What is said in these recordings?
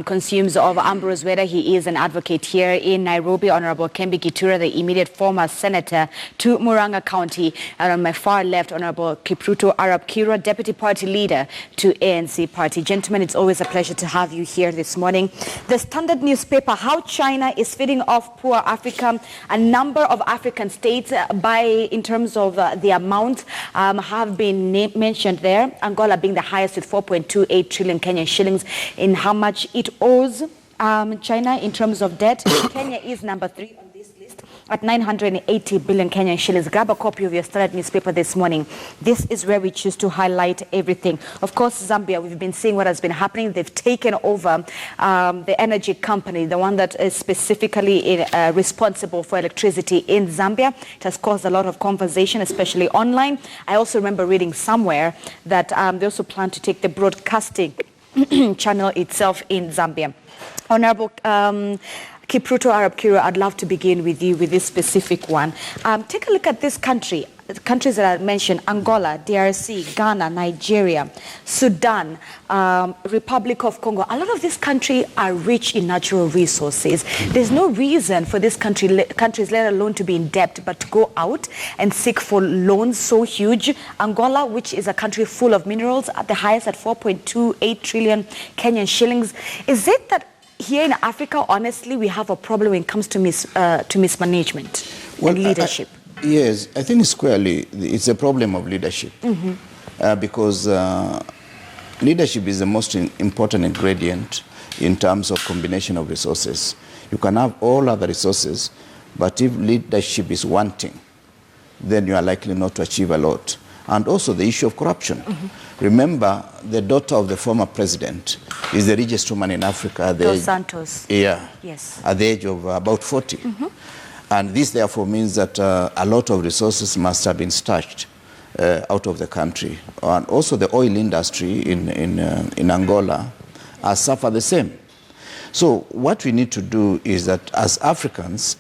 consumes of Ambrose Weda. He is an advocate here in Nairobi. Honorable Kembi Gitura, the immediate former senator to Murang'a County. And on my far left, Honorable Kipruto Arap Kira, deputy party leader to ANC party. Gentlemen, it's always a pleasure to have you here this morning. The Standard newspaper, how China is feeding off poor Africa. A number of African states, in terms of the amount, have been mentioned there. Angola being the highest with 4.28 trillion Kenyan shillings in how much it owes China in terms of debt. Kenya is number 3 on this list at 980 billion Kenyan shillings. Grab a copy of your Standard newspaper this morning. This is where we choose to highlight everything. Of course, Zambia, we've been seeing what has been happening. They've taken over the energy company, the one that is specifically responsible for electricity in Zambia. It has caused a lot of conversation, especially online. I also remember reading somewhere that they also plan to take the broadcasting channel itself in Zambia. Honorable Kipruto Arap Kira, I'd love to begin with you with this specific one. Take a look at this country. The countries that I mentioned: Angola, DRC, Ghana, Nigeria, Sudan, Republic of Congo. A lot of these countries are rich in natural resources. There's no reason for these countries, let alone to be in debt, but to go out and seek for loans so huge. Angola, which is a country full of minerals, at the highest at 4.28 trillion Kenyan shillings. Is it that here in Africa, honestly, we have a problem when it comes to mismanagement and leadership? Yes, I think squarely it's a problem of leadership. Because leadership is the most important ingredient in terms of combination of resources. You can have all other resources, but if leadership is wanting, then you are likely not to achieve a lot. And also the issue of corruption. Remember, the daughter of the former president is the richest woman in Africa. Dos Santos. Yeah. Yes. At the age of about 40. And this therefore means that a lot of resources must have been stashed out of the country. And also the oil industry in Angola has suffered the same. So what we need to do is that as Africans,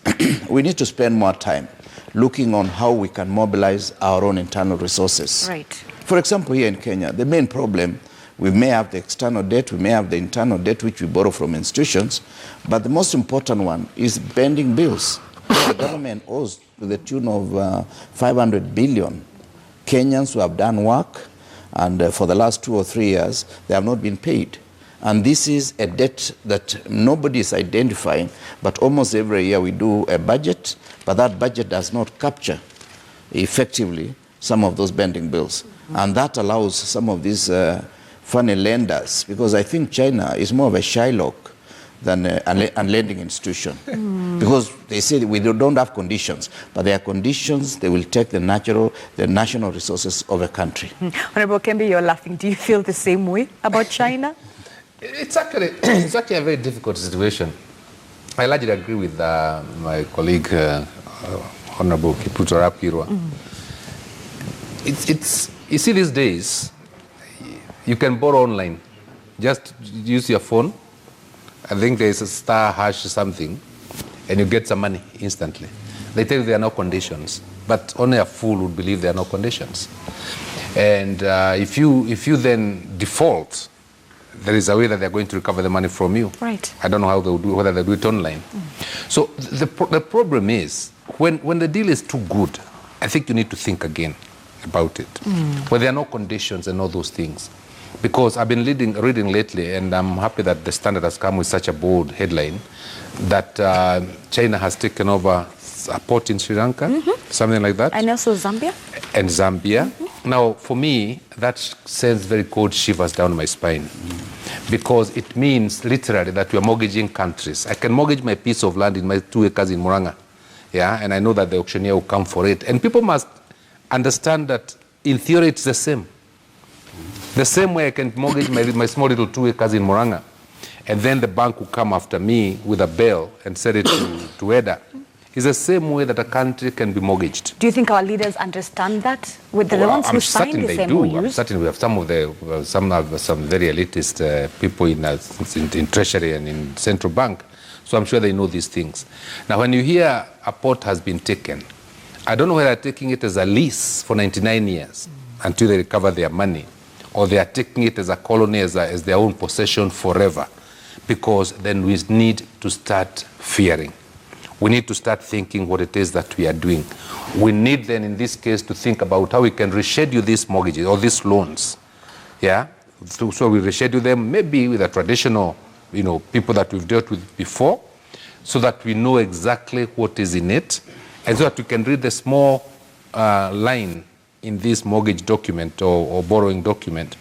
we need to spend more time looking on how we can mobilize our own internal resources. Right. For example, here in Kenya, the main problem, we may have the external debt, we may have the internal debt which we borrow from institutions, but the most important one is bending bills. The government owes to the tune of 500 billion. Kenyans who have done work, and for the last 2 or 3 years, they have not been paid. And this is a debt that nobody is identifying, but almost every year we do a budget, but that budget does not capture effectively some of those bending bills. And that allows some of these funny lenders, because I think China is more of a Shylock than a lending institution. Because they say we don't have conditions, but there are conditions, they will take the national resources of a country. Honorable Kembi, you're laughing. Do you feel the same way about China? It's actually a very difficult situation. I largely agree with my colleague, Honorable Kipruto Arap Kira. You see, these days, you can borrow online. Just use your phone. I think there's a star hash something, and you get some money instantly. They tell you there are no conditions, but only a fool would believe there are no conditions. And if you then default, there is a way that they're going to recover the money from you. Right. I don't know how they'll do it, whether they do it online. So the problem is, when the deal is too good, I think you need to think again about it. When there are no conditions and all those things. Because I've been reading lately, and I'm happy that the Standard has come with such a bold headline, that China has taken over a port in Sri Lanka, something like that. And also Zambia. And Zambia. Now, for me, that sends very cold shivers down my spine. Because it means literally that we are mortgaging countries. I can mortgage my piece of land in my 2 acres in Murang'a, yeah, and I know that the auctioneer will come for it. And people must understand that in theory it's the same. The same way I can mortgage my small little 2 acres in Murang'a, and then the bank will come after me with a bail and sell it to Eda. It's the same way that a country can be mortgaged. Do you think our leaders understand that? With the ones who signed the MOUs? I'm certain we have some very elitist people in Treasury and in Central Bank. So I'm sure they know these things. Now, when you hear a port has been taken, I don't know whether they're taking it as a lease for 99 years until they recover their money, or they are taking it as a colony, as their own possession forever. because then we need to start fearing. We need to start thinking what it is that we are doing. We need then, in this case, to think about how we can reschedule these mortgages or these loans. Yeah? So we reschedule them maybe with the traditional, people that we've dealt with before, so that we know exactly what is in it, and so that we can read the small line in this mortgage document or borrowing document.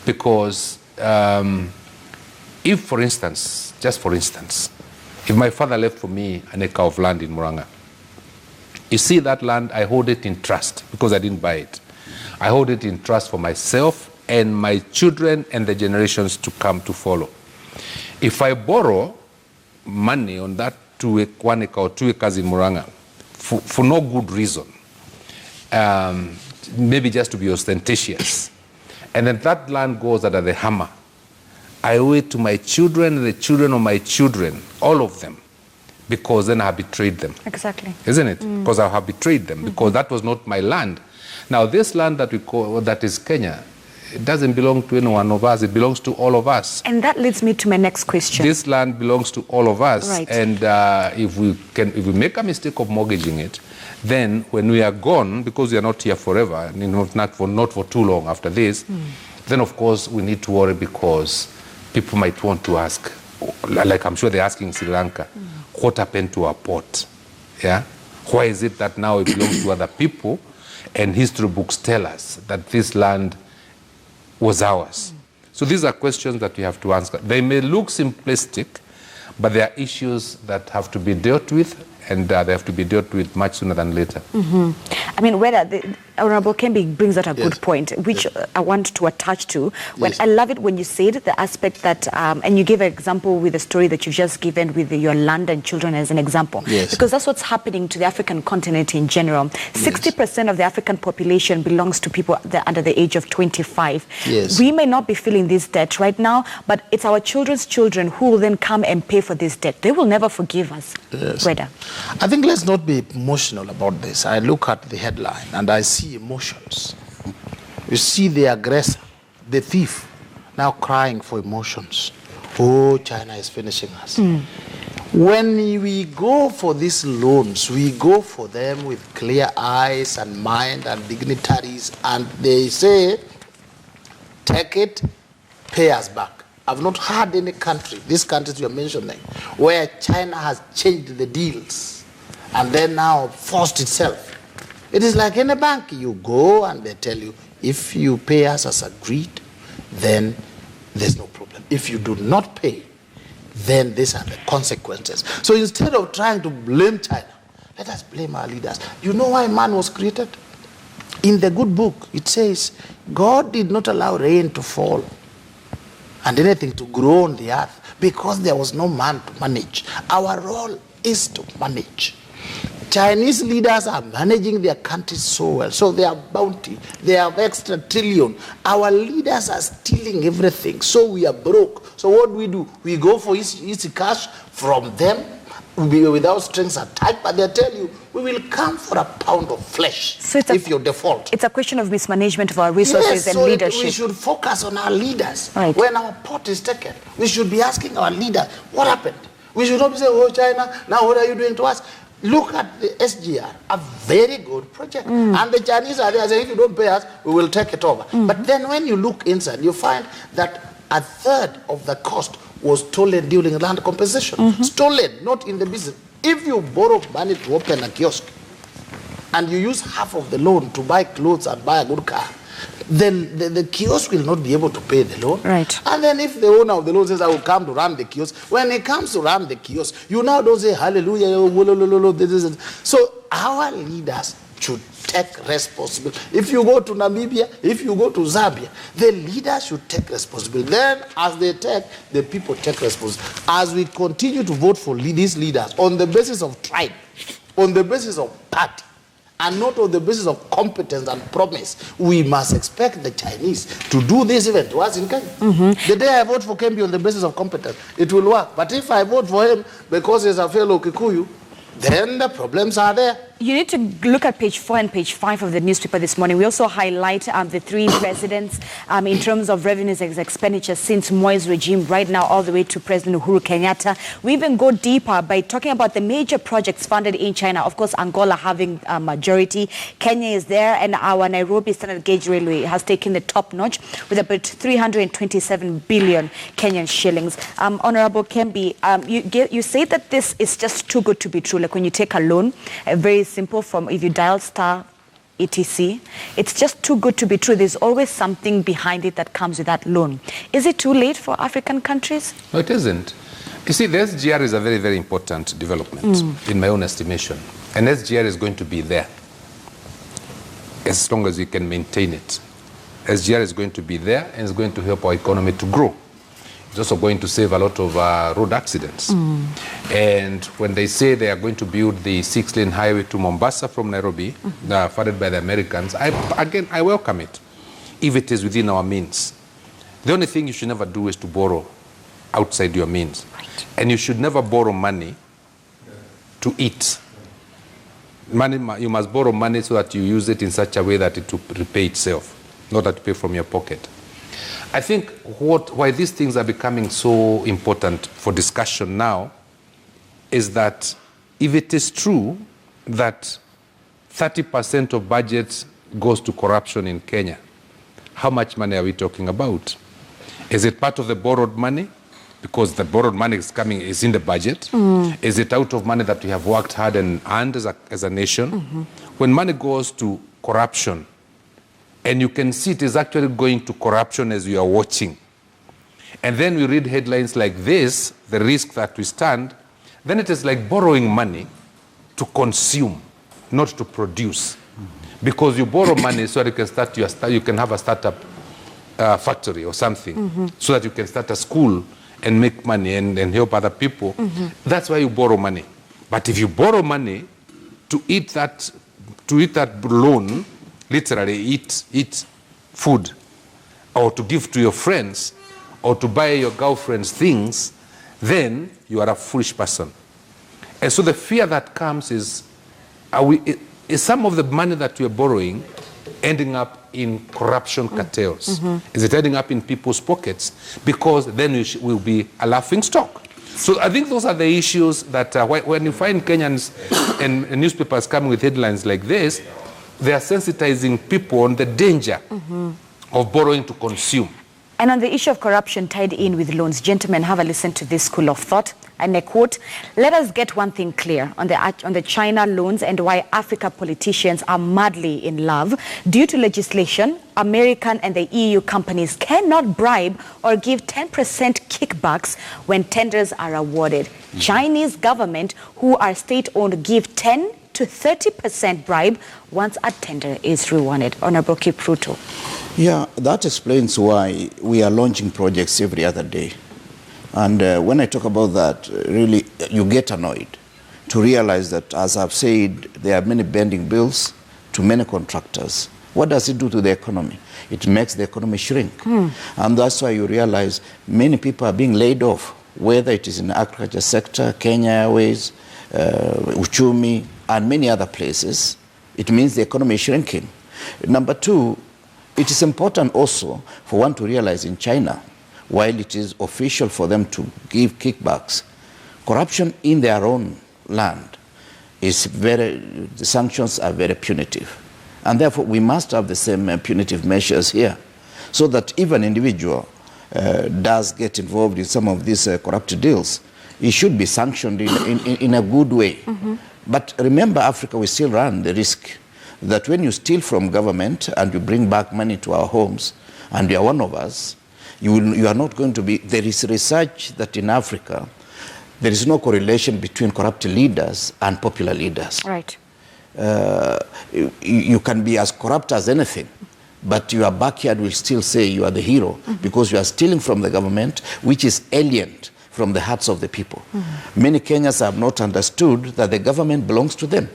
Because if, for instance, just for instance, if my father left for me an acre of land in Murang'a, you see that land, I hold it in trust because I didn't buy it. I hold it in trust for myself and my children and the generations to come to follow. If I borrow money on that 1 acre or 2 acres in Murang'a for no good reason, maybe just to be ostentatious, and then that land goes under the hammer, I owe it to my children and the children of my children, all of them, because then I have betrayed them. Exactly. Isn't it? Because I have betrayed them, because that was not my land. Now, this land that we call, that is Kenya, it doesn't belong to any one of us. It belongs to all of us. And that leads me to my next question. This land belongs to all of us. Right. And if we make a mistake of mortgaging it, then when we are gone, because we are not here forever, not for too long after this, then of course we need to worry, because people might want to ask, like I'm sure they're asking Sri Lanka, what happened to our port? Yeah? Why is it that now it belongs to other people, and history books tell us that this land was ours? So these are questions that we have to answer. They may look simplistic, but they are issues that have to be dealt with, and they have to be dealt with much sooner than later. I mean, whether the Honorable Kembi brings out a good point, which I want to attach to. I love it when you said the aspect that, and you gave an example with the story that you've just given with your land and children as an example. Because that's what's happening to the African continent in general. 60% of the African population belongs to people that are under the age of 25. We may not be feeling this debt right now, but it's our children's children who will then come and pay for this debt. They will never forgive us. Whether. I think let's not be emotional about this. I look at the headline and I see emotions. You see the aggressor, the thief, now crying for emotions. Oh, China is finishing us. When we go for these loans, we go for them with clear eyes and mind and dignitaries, and they say, take it, pay us back. I've not heard any country, these countries you're mentioning, where China has changed the deals and then now forced itself. It is like in a bank. You go and they tell you, if you pay us as agreed, then there's no problem. If you do not pay, then these are the consequences. So instead of trying to blame China, let us blame our leaders. You know why man was created? In the good book, it says, God did not allow rain to fall and anything to grow on the earth because there was no man to manage. Our role is to manage. Chinese leaders are managing their countries so well. So they have bounty, they have extra trillion. Our leaders are stealing everything. So we are broke. So what do? We go for easy cash from them without strings attached, but they tell you, we will come for a pound of flesh if you default. It's a question of mismanagement of our resources and leadership. We should focus on our leaders. Right. When our port is taken, we should be asking our leader, what happened? We should not be saying, oh, China, now what are you doing to us? Look at the SGR, a very good project. And the Chinese are there saying, if you don't pay us, we will take it over. But then when you look inside, you find that a third of the cost was stolen during land compensation. Stolen, not in the business. If you borrow money to open a kiosk and you use half of the loan to buy clothes and buy a good car, then the kiosk will not be able to pay the loan. Right. And then if the owner of the loan says, I will come to run the kiosk, when he comes to run the kiosk, you now don't say, hallelujah, so our leaders should take responsibility. If you go to Namibia, if you go to Zambia, the leaders should take responsibility. Then as they take, the people take responsibility. As we continue to vote for these leaders on the basis of tribe, on the basis of party, and not on the basis of competence and promise, we must expect the Chinese to do this even to us in Kenya. The day I vote for Kembi on the basis of competence, it will work. But if I vote for him because he's a fellow Kikuyu, then the problems are there. you need to look at page 4 and page 5 of the newspaper this morning. We also highlight the three presidents in terms of revenues and expenditures since Moi's regime right now all the way to President Uhuru Kenyatta. We even go deeper by talking about the major projects funded in China. Of course, Angola having a majority. Kenya is there, and our Nairobi Standard Gauge Railway has taken the top notch with about 327 billion Kenyan shillings. Honorable Kembi, you say that this is just too good to be true. Like when you take a loan, very simple, from if you dial star etc, it's just too good to be true. There's always something behind it that comes with that loan. Is it too late for African countries? No, it isn't. You see, the SGR is a very, very important development in my own estimation. And SGR is going to be there as long as we can maintain it. SGR is going to be there and it's going to help our economy to grow. It's also going to save a lot of road accidents. And when they say they are going to build the 6-lane highway to Mombasa from Nairobi, funded by the Americans, I welcome it, if it is within our means. The only thing you should never do is to borrow outside your means. Right. And you should never borrow money to eat. You must borrow money so that you use it in such a way that it will repay itself, not that you pay from your pocket. I think why these things are becoming so important for discussion now is that if it is true that 30% of budget goes to corruption in Kenya, how much money are we talking about? Is it part of the borrowed money? Because the borrowed money is in the budget. Is it out of money that we have worked hard and earned as a nation? When money goes to corruption, and you can see it is actually going to corruption as you are watching, and then we read headlines like this, the risk that we stand, then it is like borrowing money to consume, not to produce. Because you borrow money so that you can have a startup factory or something, so that you can start a school and make money and help other people. That's why you borrow money. But if you borrow money to eat that loan, literally eat food, or to give to your friends, or to buy your girlfriend's things, then you are a foolish person. And so the fear that comes is some of the money that we are borrowing ending up in corruption cartels? Is it ending up in people's pockets? Because then we will be a laughing stock. So I think those are the issues that when you find Kenyans and newspapers coming with headlines like this, they are sensitizing people on the danger of borrowing to consume. And on the issue of corruption tied in with loans, gentlemen, have a listen to this school of thought. And I quote, "Let us get one thing clear on the China loans and why Africa politicians are madly in love. Due to legislation, American and the EU companies cannot bribe or give 10% kickbacks when tenders are awarded. Chinese government, who are state-owned, give 10 to 30% bribe once a tender is rewarded." Honorable Kipruto. Yeah, that explains why we are launching projects every other day. And when I talk about that, really, you get annoyed to realize that, as I've said, there are many bending bills to many contractors. What does it do to the economy? It makes the economy shrink. And that's why you realize many people are being laid off, whether it is in the agriculture sector, Kenya Airways, Uchumi, and many other places. It means the economy is shrinking. Number two, it is important also for one to realize in China, while it is official for them to give kickbacks, corruption in their own land is the sanctions are very punitive. And therefore, we must have the same punitive measures here, so that if an individual does get involved in some of these corrupt deals, he should be sanctioned in a good way. But remember, Africa, we still run the risk that when you steal from government and you bring back money to our homes, and you are one of us, you are not going to be. There is research that in Africa, there is no correlation between corrupt leaders and popular leaders. Right. You can be as corrupt as anything, but your backyard will still say you are the hero because you are stealing from the government, which is alien from the hearts of the people. Many Kenyans have not understood that the government belongs to them.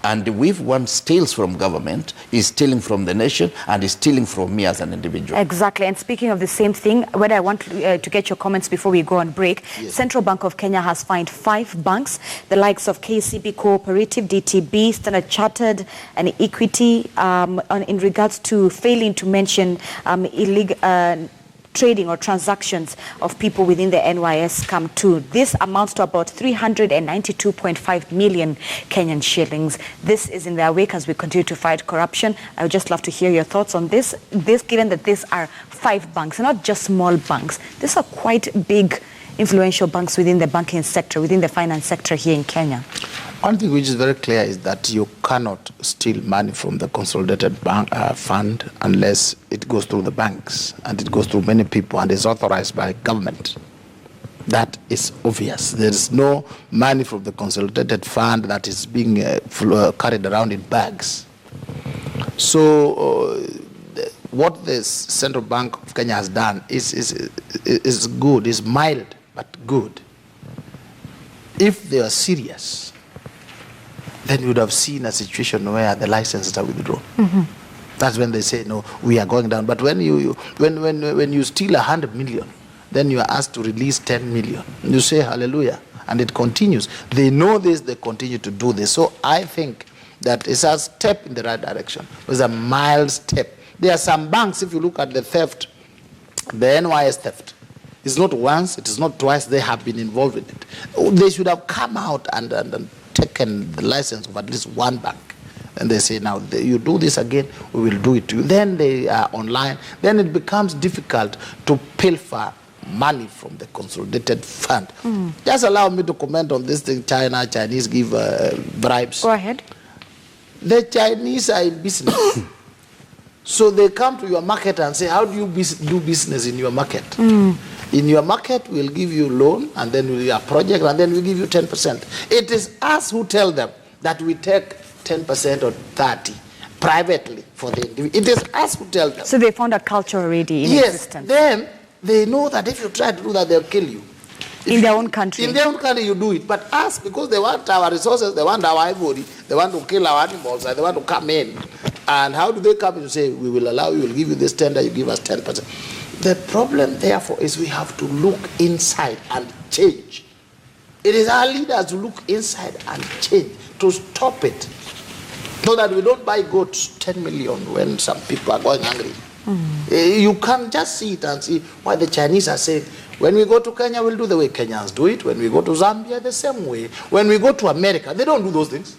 And if one steals from government, is stealing from the nation and is stealing from me as an individual. Exactly. And speaking of the same thing, what I want to get your comments before we go on break. Yes. Central Bank of Kenya has fined 5 banks, the likes of KCB Cooperative, DTB, Standard Chartered, and Equity, in regards to failing to mention illegal trading or transactions of people within the NYS scam too. This amounts to about 392.5 million Kenyan shillings. This is in their wake as we continue to fight corruption. I would just love to hear your thoughts on this. Given that these are 5 banks, not just small banks. These are quite big, influential banks within the banking sector, within the finance sector here in Kenya. One thing which is very clear is that you cannot steal money from the consolidated bank, fund unless it goes through the banks, and it goes through many people and is authorized by government. That is obvious. There is no money from the consolidated fund that is being carried around in bags. So what the Central Bank of Kenya has done is good, is mild but good. If they are serious, then you would have seen a situation where the licenses are withdrawn. Mm-hmm. That's when they say, no, we are going down. But when you steal 100 million, then you are asked to release 10 million. You say hallelujah, and it continues. They know this, they continue to do this. So I think that it's a step in the right direction. It's a mild step. There are some banks, if you look at the theft, the NYS theft, it's not once, it is not twice, they have been involved in it. They should have come out and taken the license of at least one bank. And they say, now, you do this again, we will do it to you. Then they are online. Then it becomes difficult to pilfer money from the consolidated fund. Mm. Just allow me to comment on this thing. Chinese give bribes. Go ahead. The Chinese are in business. So they come to your market and say, how do you do business in your market? Mm. In your market, we'll give you loan, and then we'll a project, and then we'll give you 10%. It is us who tell them that we take 10% or 30% privately for the individual. It is us who tell them. So they found a culture already in existence. Then they know that if you try to do that, they'll kill you. In their own country. In their own country, you do it. But us, because they want our resources, they want our ivory, they want to kill our animals, and they want to come in. And how do they come in and say, we will allow you, we'll give you this tender, you give us 10%. The problem, therefore, is we have to look inside and change. It is our leaders to look inside and change, to stop it. So that we don't buy goats 10 million when some people are going hungry. Mm. You can just see it and see why the Chinese are saying, when we go to Kenya, we'll do the way Kenyans do it. When we go to Zambia, the same way. When we go to America, they don't do those things.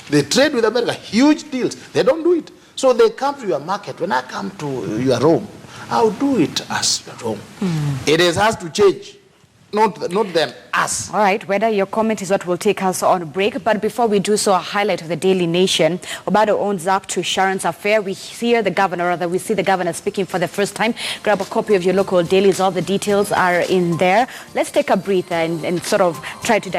They trade with America, huge deals. They don't do it. So they come to your market. When I come to your home, I'll do it as at home. Mm. It is us to change, not them, us. All right, whether your comment is what will take us on break. But before we do so, a highlight of the Daily Nation. Obado owns up to Sharon's affair. We see the governor speaking for the first time. Grab a copy of your local dailies. All the details are in there. Let's take a breather and sort of try to